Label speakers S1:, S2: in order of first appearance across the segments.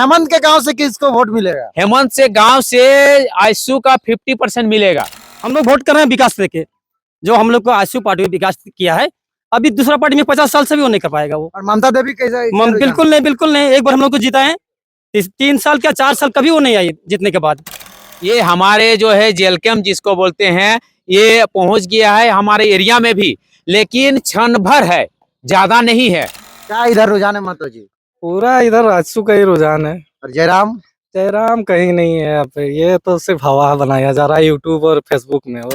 S1: हेमंत के गांव से किसको वोट मिलेगा?
S2: हेमंत से गांव से आयशु का 50% मिलेगा।
S3: हम लोग वोट कर रहे हैं विकास लेके, जो हम लोग को आयशु पार्टी ने विकास किया है। अभी दूसरा पार्टी में 50 साल से भी वो नहीं कर पाएगा वो।
S1: और ममता देवी कैसा?
S3: बिल्कुल नहीं, बिल्कुल नहीं। एक बार हम लोग को जिताए, 3 साल क्या 4 साल कभी वो नहीं आई जीतने के बाद।
S2: ये हमारे जो है जेलकम जिसको बोलते हैं, ये पहुंच गया है हमारे एरिया में भी, लेकिन क्षण भर है, ज्यादा नहीं है।
S1: क्या इधर रुझान है महतो जी?
S4: पूरा इधर आजसू का ही रुझान है।
S1: और जयराम?
S4: जयराम कहीं नहीं है यहाँ पे, ये तो सिर्फ हवा बनाया जा रहा है यूट्यूब और फेसबुक में। और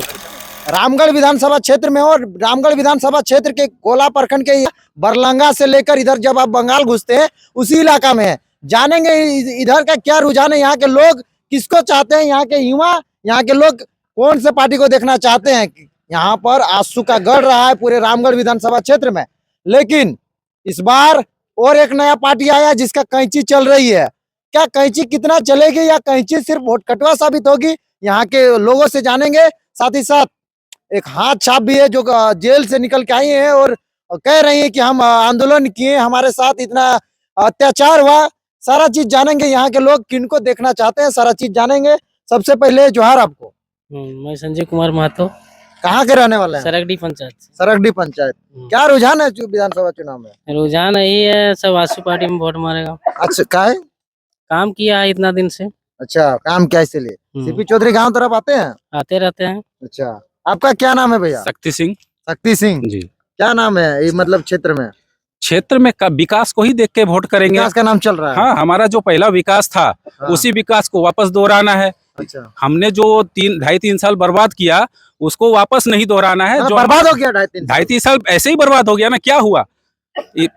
S1: रामगढ़ विधानसभा क्षेत्र में, और रामगढ़ विधानसभा क्षेत्र के गोला प्रखंड के बरलंगा से लेकर इधर जब आप बंगाल घुसते हैं उसी इलाका में है। जानेंगे इधर का क्या रुझान है, यहाँ के लोग किसको चाहते हैं, यहाँ के युवा, यहाँ के लोग कौन से पार्टी को देखना चाहते हैं। यहाँ पर आंसू का गढ़ रहा है पूरे रामगढ़ विधानसभा क्षेत्र में, लेकिन इस बार और एक नया पार्टी आया जिसका कैंची चल रही है। क्या कैंची कितना चलेगी या कैंची सिर्फ वोट कटवा साबित होगी, यहाँ के लोगों से जानेंगे। साथ ही साथ एक हाथ छाप भी है जो जेल से निकल के आई है और कह रही है कि हम आंदोलन किए, हमारे साथ इतना अत्याचार हुआ। सारा चीज जानेंगे, यहाँ के लोग किनको देखना चाहते हैं, सारा चीज जानेंगे। सबसे पहले जोहार आपको।
S5: मैं संजय कुमार महतो,
S1: कहाँ के रहने वाले हैं?
S5: सरगडी पंचायत।
S1: सरगडी पंचायत। क्या रुझान है विधानसभा चुनाव में?
S5: रुझान यही है, सब आशु पार्टी में वोट मारेगा।
S1: अच्छा, क्या है?
S5: काम किया है इतना दिन से।
S1: अच्छा, काम क्या इसलिए? सीपी चौधरी गांव तरफ आते हैं?
S5: आते रहते हैं।
S1: अच्छा, आपका क्या नाम है भैया?
S6: शक्ति सिंह
S1: शक्ति सिंह
S6: जी।
S1: क्या नाम है ये मतलब क्षेत्र में?
S6: क्षेत्र में विकास को ही देख के वोट करेंगे।
S1: विकास का नाम चल रहा है।
S6: हाँ, हमारा जो पहला विकास था
S1: हाँ।
S6: उसी विकास को वापस दोहराना है।
S1: अच्छा,
S6: हमने जो 2.5-3 साल बर्बाद किया उसको वापस नहीं दोहराना है। जो
S1: बर्बाद हो गया 2.5-3
S6: साल ऐसे ही बर्बाद हो गया ना, क्या हुआ?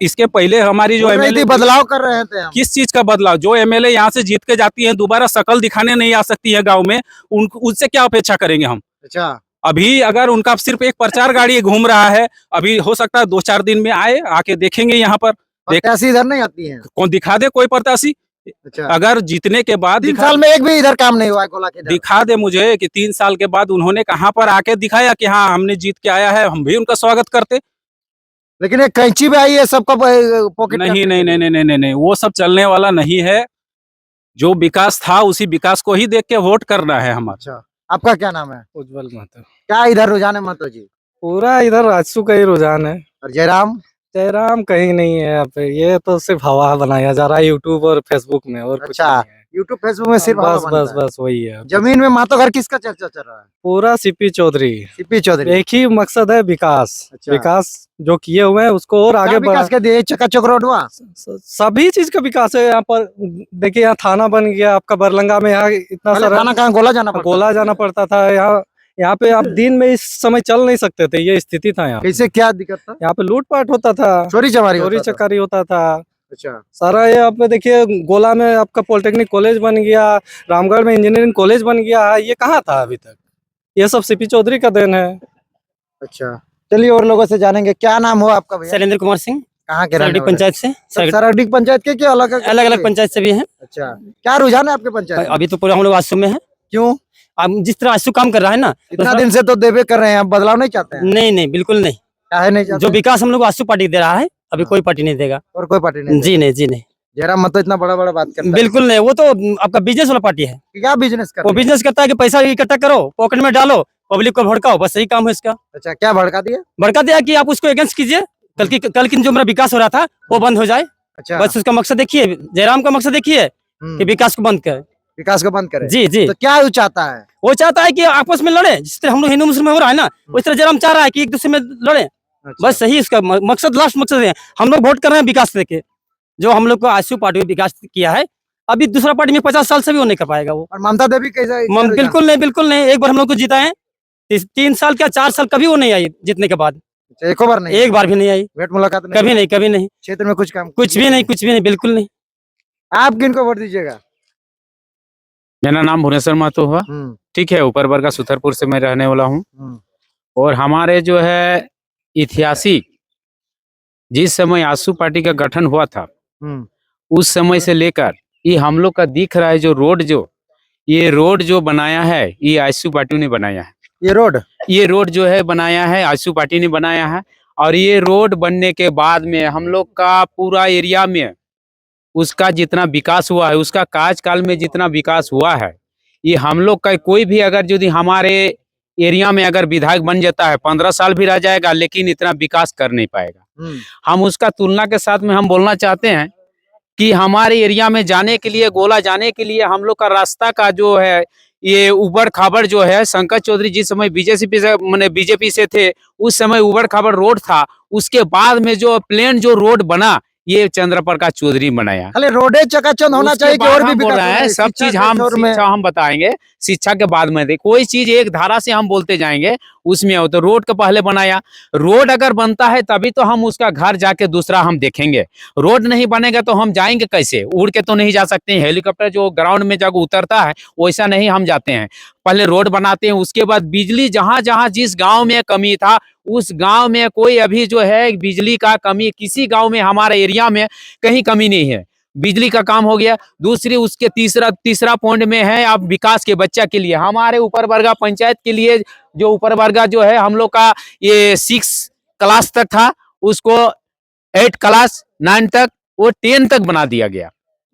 S6: इसके पहले हमारी जो एमएलए
S1: बदलाव कर रहे थे हम।
S6: किस चीज का बदलाव? जो एमएलए यहाँ से जीत के जाती है दोबारा शकल दिखाने नहीं आ सकती है गाँव में, उससे क्या अपेक्षा करेंगे हम?
S1: अच्छा,
S6: अभी अगर उनका सिर्फ एक प्रचार गाड़ी घूम रहा है, अभी हो सकता है 2-4 दिन में आके देखेंगे यहाँ पर।
S1: प्रत्याशी इधर नहीं आती है?
S6: कौन दिखा दे कोई प्रत्याशी।
S1: अच्छा,
S6: अगर जीतने के बाद
S1: 3 साल में एक भी इधर काम नहीं हुआ है गोला के इधर?
S6: दिखा दे मुझे कि 3 साल के बाद उन्होंने कहाँ पर आके दिखाया कि हाँ हमने जीत के आया है, हम भी उनका स्वागत करते।
S1: लेकिन एक कैंची भी आई है सबका पॉकेट।
S6: नहीं नहीं नहीं नहीं नहीं नहीं, वो सब चलने वाला नहीं है। जो विकास था उसी विकास को ही देख के वोट करना है हमारा।
S1: अच्छा, आपका क्या नाम है?
S4: उज्जवल महतो।
S1: क्या इधर रुझान है महतो जी?
S4: पूरा इधर आजसू का ही रुझान है।
S1: और जयराम?
S4: जयराम कहीं नहीं है यहाँ पे, ये तो सिर्फ हवा बनाया जा रहा है यूट्यूब और फेसबुक में। और कुछ
S1: अच्छा,
S4: नहीं है।
S1: यूट्यूब फेसबुक में सिर्फ
S4: बस बस बस वही है।
S1: जमीन में महतो घर किसका चर्चा चल रहा है?
S4: पूरा सीपी चौधरी।
S1: सीपी चौधरी।
S4: एक ही मकसद है, विकास।
S1: अच्छा।
S4: विकास जो किए हुए हैं उसको और आगे बढ़ा।
S1: विकास के दिए चकाचक रोड हुआ?
S4: सभी चीज का विकास है यहाँ पर। देखिए यहाँ थाना बन गया आपका बरलंगा में। यहाँ इतना
S1: पहले
S4: सारा
S1: थाना कहाँ गोला जाना
S4: पड़ता था। यहाँ पे आप दिन में इस समय चल नहीं सकते थे, ये स्थिति था यहाँ।
S1: कैसे, क्या दिक्कत था?
S4: यहाँ पे लूटपाट होता था,
S1: चोरी
S4: चकारी होता था।
S1: अच्छा,
S4: सारा ये आप देखिए, गोला में आपका पॉलिटेक्निक कॉलेज बन गया, रामगढ़ में इंजीनियरिंग कॉलेज बन गया। ये कहाँ था अभी तक? ये सब सीपी चौधरी का देन है।
S1: अच्छा, चलिए और लोगों से जानेंगे। क्या नाम हो आपका भैया?
S3: शैलेंद्र कुमार सिंह,
S1: कहाँ के
S3: सरगडी पंचायत से।
S1: सरगडी पंचायत के क्या अलग
S3: अलग पंचायत से भी हैं।
S1: अच्छा, क्या रुझान है आपके पंचायत?
S3: अभी तो पूरा हम लोग आशु में है।
S1: क्यों?
S3: अब जिस तरह आशु काम कर रहा है ना,
S1: इतना दिन से तो देवे कर रहे हैं, आप बदलाव नहीं चाहते हैं?
S3: नहीं नहीं, बिल्कुल नहीं।
S1: काहे नहीं चाहते?
S3: जो विकास हम लोग आशु पार्टी दे रहा है, अभी कोई पार्टी नहीं देगा।
S1: और कोई पार्टी नहीं?
S3: जी नहीं, जी नहीं,
S1: जयराम मत तो इतना बड़ा बड़ा बात करता है।
S3: बिल्कुल नहीं। वो तो आपका बिजनेस वाला पार्टी है।
S1: क्या बिजनेस कर?
S3: वो बिजनेस करता है कि पैसा इकट्ठा करो, पॉकेट में डालो, पब्लिक को भड़काओ, बस यही काम है इसका।
S1: अच्छा, क्या भड़का दिया?
S3: भड़का दिया कि आप उसको अगेंस्ट कीजिए, कल की जो मेरा विकास हो रहा था वो बंद हो जाए।
S1: अच्छा,
S3: बस उसका मकसद देखिए, जयराम का मकसद देखिए कि विकास को बंद करे।
S1: विकास को बंद करे।
S3: जी जी।
S1: तो क्या वो चाहता है?
S3: वो चाहता है कि आपस में लड़े, जिस तरह हम लोग हिंदू मुस्लिम हो रहा है ना, उस तरह जयराम चाह रहा है कि एक दूसरे में लड़े।
S1: अच्छा।
S3: बस सही इसका मकसद, लास्ट मकसद है। हम लोग वोट कर रहे हैं विकास लेके, जो हम लोग को आशु पार्टी ने विकास किया है। अभी दूसरा पार्टी में 50 साल से भी वो नहीं कर पाएगा वो।
S1: और ममता देवी कैसा?
S3: बिल्कुल नहीं, बिल्कुल नहीं। एक बार हम लोग को जिताए, 3 साल क्या 4 साल कभी वो नहीं आई जीतने के बाद।
S1: एक बार नहीं?
S3: एक बार भी नहीं आई।
S1: भेंट मुलाकात
S3: कभी नहीं, कभी नहीं।
S1: क्षेत्र में कुछ काम?
S3: कुछ भी नहीं, कुछ भी नहीं, बिल्कुल नहीं।
S1: आप किनको वोट दीजिएगा?
S6: मेरा नाम भुवनेश्वर महतो हुआ। ठीक है, ऊपर बरगा सुथरपुर से मैं रहने वाला हूँ। और हमारे जो है ऐतिहासिक जिस समय आशु पार्टी का गठन हुआ था, उस समय से लेकर ये हम लोग का दिख रहा है जो रोड, ये रोड जो बनाया है ये आशु पार्टी ने बनाया है। ये रोड जो है बनाया है आशु पार्टी ने बनाया है। और ये रोड बनने के बाद में हम लोग का पूरा एरिया में उसका जितना विकास हुआ है, उसका कार्यकाल में जितना विकास हुआ है, ये हम लोग का कोई भी अगर यदि हमारे एरिया में अगर विधायक बन जाता है 15 साल भी रह जाएगा, लेकिन इतना विकास कर नहीं पाएगा। हम उसका तुलना के साथ में हम बोलना चाहते हैं कि हमारे एरिया में जाने के लिए, गोला जाने के लिए हम लोग का रास्ता का जो है ये उबड़ खाबड़ जो है, शंकर चौधरी जिस समय बीजेपी से थे उस समय उबड़ खाबड़ रोड था, उसके बाद में जो प्लेन जो रोड बना ये चंद्र प्रकाश चौधरी बनाया।
S1: खाली रोडे चकाचौंध होना
S6: उसके
S1: चाहिए कि
S6: बाद
S1: और भी
S6: हम बोल
S1: विकास
S6: रहे
S1: होना
S6: हैं,
S1: चाहिए?
S6: सब
S1: शिक्षा
S6: चीज
S1: के
S6: हम
S1: दौर में
S6: शिक्षा हम बताएंगे, शिक्षा के बाद में कोई चीज एक धारा से हम बोलते जाएंगे उसमें हो। तो रोड का पहले बनाया, रोड अगर बनता है तभी तो हम उसका घर जाके दूसरा हम देखेंगे। रोड नहीं बनेगा तो हम जाएंगे कैसे? उड़ के तो नहीं जा सकते हैं, हेलीकॉप्टर जो ग्राउंड में जब उतरता है वैसा नहीं हम जाते हैं। पहले रोड बनाते हैं, उसके बाद बिजली जहां जहां जिस गांव में कमी था उस गांव में कोई अभी जो है बिजली का कमी किसी गांव में हमारे एरिया में कहीं कमी नहीं है, बिजली का काम हो गया। दूसरी उसके तीसरा पॉइंट में है अब विकास के बच्चा के लिए, हमारे ऊपर बरगा पंचायत के लिए जो ऊपर बरगा जो है हम लोग का ये 6 क्लास तक था, उसको 8 क्लास 9 तक वो 10 तक बना दिया गया।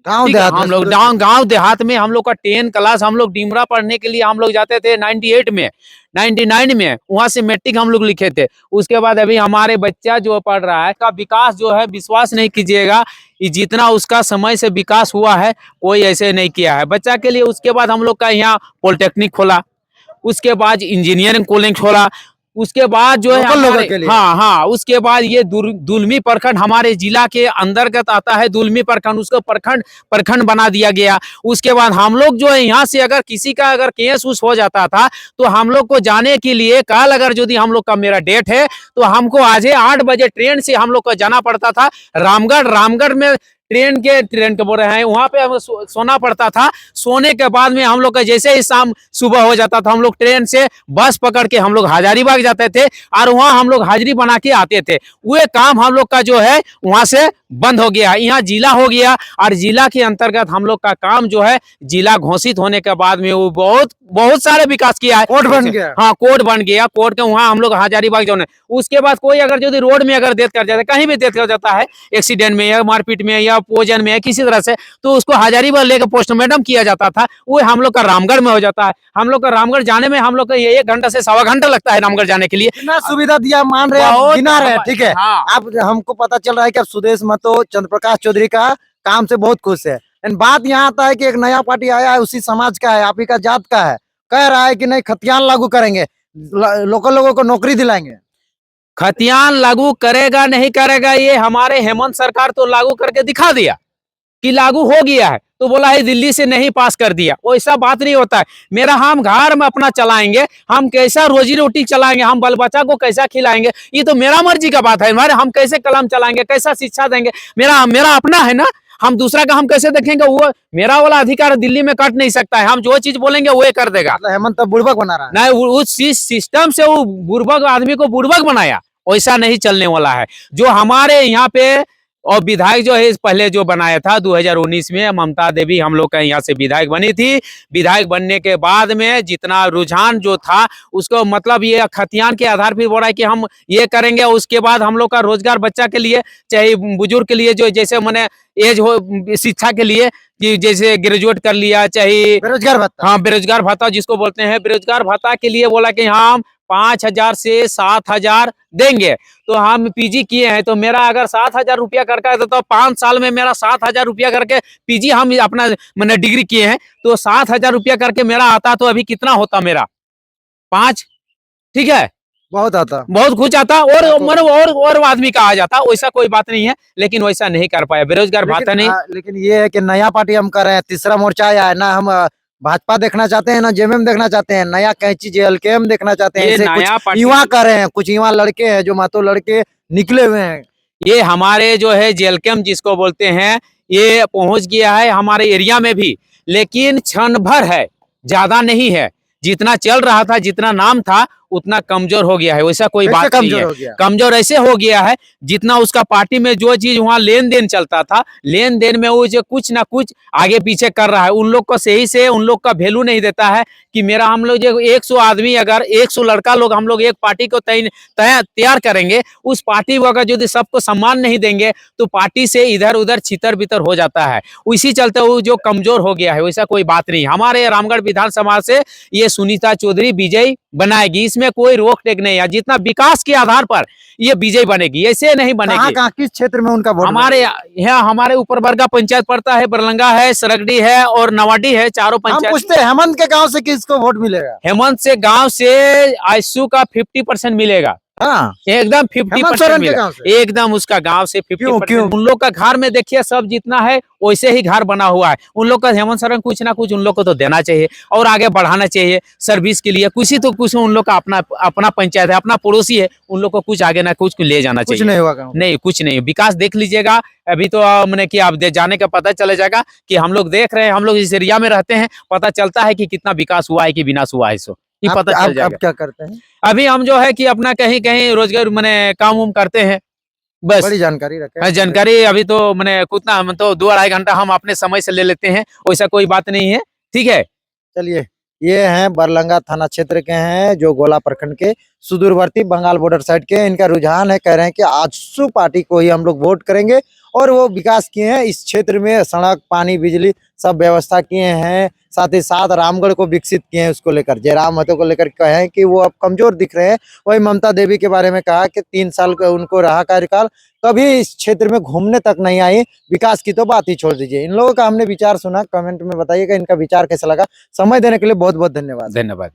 S1: गांव
S6: ठीक है,
S1: देहात में
S6: हम लोग गांव देहात में हम लोग का 10 क्लास हम लोग डिमरा पढ़ने के लिए हम लोग जाते थे 98 में 99 में, वहां से मैट्रिक हम लोग लिखे थे। उसके बाद अभी हमारे बच्चा जो पढ़ रहा है का विकास जो है विश्वास नहीं कीजिएगा, ये जितना उसका समय से विकास हुआ है कोई ऐसे नहीं किया है बच्चा के लिए। उसके बाद हम लोग का यहाँ पॉलिटेक्निक खोला, उसके बाद इंजीनियरिंग कॉलेज खोला, उसके बाद जो है
S1: लोकल लोगों
S6: हमारे
S1: के लिए।
S6: हाँ उसके बाद ये दुलमी प्रखंड हमारे जिला के अंतर्गत आता है, दुलमी प्रखंड, उसको प्रखंड बना दिया गया। उसके बाद हम लोग जो है यहाँ से अगर किसी का अगर केस उस हो जाता था तो हम लोग को जाने के लिए कल अगर यदि हम लोग का मेरा डेट है तो हमको आज 8 बजे ट्रेन से हम लोग को जाना पड़ता था रामगढ़ में ट्रेन के बोल रहे हैं, वहां पे हमें सोना पड़ता था। सोने के बाद में हम लोग का जैसे ही शाम सुबह हो जाता था हम लोग ट्रेन से बस पकड़ के हम लोग हजारीबाग जाते थे और वहां हम लोग हाजिरी बना के आते थे। वो काम हम लोग का जो है वहां से बंद हो गया, यहाँ जिला हो गया और जिला के अंतर्गत हम लोग का काम जो है जिला घोषित होने के बाद में वो बहुत सारे विकास किया है।
S1: कोर्ट बन गया।
S6: हाँ कोर्ट बन गया, कोर्ट के वहां हम लोग हजारीबाग जो है। उसके बाद कोई अगर यदि रोड में अगर डेथ कर जाता है, कहीं भी डेथ कर जाता है एक्सीडेंट में या मारपीट में या पोजन में किसी तरह से, तो उसको हजारीबाग लेकर पोस्टमार्टम किया जाता था। वो हम लोग का रामगढ़ में हो जाता है। हम लोग का रामगढ़ जाने में हम लोग का 1 घंटा से 1.25 घंटा लगता है रामगढ़ जाने के लिए।
S1: इतना सुविधा दिया मान रहे हैं, आप
S6: बहुत
S1: गिना रहे हैं, ठीक है।
S6: हाँ।
S1: आप हमको पता चल रहा है कि आप सुदेश महतो चंद्र प्रकाश चौधरी का काम से बहुत खुश है। लेकिन बात यहाँ आता है कि एक नया पार्टी आया है, उसी समाज का है, आप ही का जात का है, कह रहा है कि नहीं खतियान लागू करेंगे, लोकल लोगों को नौकरी दिलाएंगे।
S6: खतियान लागू करेगा नहीं करेगा ये हमारे हेमंत सरकार तो लागू करके दिखा दिया कि लागू हो गया है, तो बोला है दिल्ली से नहीं पास कर दिया। वैसा बात नहीं होता है। मेरा हम घर में अपना चलाएंगे, हम कैसा रोजी रोटी चलाएंगे, हम बाल बच्चा को कैसा खिलाएंगे, ये तो मेरा मर्जी का बात है। हमारे हम कैसे कलम चलाएंगे, कैसा शिक्षा देंगे, मेरा अपना है ना, हम दूसरा का हम कैसे देखेंगे। वो मेरा वाला अधिकार दिल्ली में कट नहीं सकता है, हम जो चीज बोलेंगे वो कर देगा।
S1: मतलब हेमंत तो बुड़बक बना रहा है।
S6: नहीं, उस सिस्टम से वो बुर्बक आदमी को बुर्बक बनाया, वैसा नहीं चलने वाला है। जो हमारे यहाँ पे और विधायक जो है पहले जो बनाया था 2019 में ममता देवी हम लोग का यहाँ से विधायक बनी थी। विधायक बनने के बाद में जितना रुझान जो था उसको मतलब ये खतियान के आधार पर बोल रहा है कि हम ये करेंगे। उसके बाद हम लोग का रोजगार बच्चा के लिए चाहे बुजुर्ग के लिए जो जैसे मैंने एज हो शिक्षा के लिए कि जैसे ग्रेजुएट कर लिया, चाहे
S1: बेरोजगार भत्ता।
S6: हाँ बेरोजगार भत्ता जिसको बोलते हैं, बेरोजगार भत्ता के लिए बोला कि हम 5,000 से 7,000 देंगे। तो हम पीजी किए हैं तो मेरा अगर 7,000 रुपया करके तो 5 साल में मेरा 7,000 रुपया करके पीजी हम अपना मैंने डिग्री किए हैं तो 7,000 रुपया करके मेरा आता तो अभी कितना होता मेरा 5, ठीक है,
S1: बहुत आता,
S6: बहुत कुछ आता और आदमी का आ जाता। वैसा कोई बात नहीं है, लेकिन वैसा नहीं कर पाया, बेरोजगार भत्ता नहीं।
S1: लेकिन ये है कि नया पार्टी हम कर रहे हैं, तीसरा मोर्चा आया है ना, हम भाजपा देखना चाहते हैं ना जेएमएम देखना चाहते हैं, नया कैंची जेएलकेएम देखना चाहते हैं।
S6: ये
S1: ऐसे
S6: नया
S1: कुछ
S6: पार्टी
S1: युवा कर रहे हैं, कुछ युवा लड़के हैं जो महतो लड़के निकले हुए हैं।
S6: ये हमारे जो है जेएलकेएम जिसको बोलते हैं ये पहुंच गया है हमारे एरिया में भी, लेकिन क्षण भर है, ज्यादा नहीं है। जितना चल रहा था, जितना नाम था
S2: उतना कमजोर हो गया है, वैसा कोई
S1: कैसे
S2: बात नहीं
S1: कमजोर
S2: है।
S1: हो गया?
S2: कमजोर ऐसे हो गया है, जितना उसका पार्टी में जो चीज वहाँ लेन देन चलता था, लेन देन में वो जो कुछ ना कुछ आगे पीछे कर रहा है। उन लोग को सही से उन लोग का वैल्यू नहीं देता है कि मेरा, हम लोग जो 100 आदमी, अगर 100 लड़का लोग हम लोग एक पार्टी को तैयार करेंगे, उस पार्टी को अगर यदि सबको सम्मान नहीं देंगे तो पार्टी से इधर उधर छितर बितर हो जाता है। उसी चलते वो जो कमजोर हो गया है, वैसा कोई बात नहीं। हमारे रामगढ़ विधानसभा से ये सुनीता चौधरी विजयी बनाएगी, इसमें कोई रोक टेक नहीं है। जितना विकास के आधार पर ये विजय बनेगी, ऐसे नहीं बनेगी।
S1: कहाँ किस क्षेत्र में उनका वोट
S2: हमारे यहाँ, हमारे ऊपर बरगा पंचायत पड़ता है, बरलंगा है, सरगडी है और नवाडी है, चारों
S1: हम
S2: पंचायत।
S1: पूछते हैं हेमंत के गांव से किसको वोट मिलेगा?
S2: हेमंत से गांव से आयसू का 50% मिलेगा,
S1: हाँ,
S2: एकदम
S1: हेमंत
S2: 50%
S1: सोरेन के
S2: मिलेगा,
S1: गांव से।
S2: एकदम उसका गांव से 50%।
S1: क्यों?
S2: उन लोग का घर में देखिए सब जितना है वैसे ही घर बना हुआ है। उन लोग का हेमंत सोरेन कुछ ना कुछ उन लोग को तो देना चाहिए और आगे बढ़ाना चाहिए सर्विस के लिए। कुछ ही तो कुछ उन लोग का अपना पंचायत है, अपना पड़ोसी है, उन लोग को कुछ आगे ना कुछ ले जाना
S1: कुछ
S2: चाहिए।
S1: नहीं हुआ गाँव में।
S2: नहीं, कुछ नहीं। विकास देख लीजिएगा, अभी तो मैंने कि आप जाने का पता चले जाएगा कि हम लोग देख रहे हैं, हम लोग इस एरिया में रहते हैं, पता चलता है कि कितना विकास हुआ है कि विनाश हुआ है, सो ये पता चल
S1: आप
S2: जाएगा।
S1: क्या करते हैं?
S2: अभी हम जो है कि अपना कहीं कहीं रोजगार मैंने काम उम करते हैं, बस।
S1: बड़ी जानकारी रखे।
S2: जानकारी अभी तो मैंने कितना, हम तो 2-2.5 घंटा हम अपने समय से ले लेते हैं, वैसा कोई बात नहीं है, ठीक है।
S1: चलिए, ये हैं बरलंगा थाना क्षेत्र के हैं, जो गोला प्रखंड के सुदूरवर्ती बंगाल बॉर्डर साइड के। इनका रुझान है, कह रहे हैं कि आजसू पार्टी को ही हम लोग वोट करेंगे और वो विकास किए हैं इस क्षेत्र में, सड़क, पानी, बिजली सब व्यवस्था किए हैं। साथ ही साथ रामगढ़ को विकसित किए हैं। उसको लेकर जयराम महतो को लेकर कहे हैं कि वो अब कमजोर दिख रहे हैं। वही ममता देवी के बारे में कहा कि 3 साल का उनको रहा कार्यकाल, कभी इस क्षेत्र में घूमने तक नहीं आई, विकास की तो बात ही छोड़ दीजिए। इन लोगों का हमने विचार सुना, कमेंट में बताइएगा इनका विचार कैसा लगा। समय देने के लिए बहुत बहुत धन्यवाद।
S2: धन्यवाद।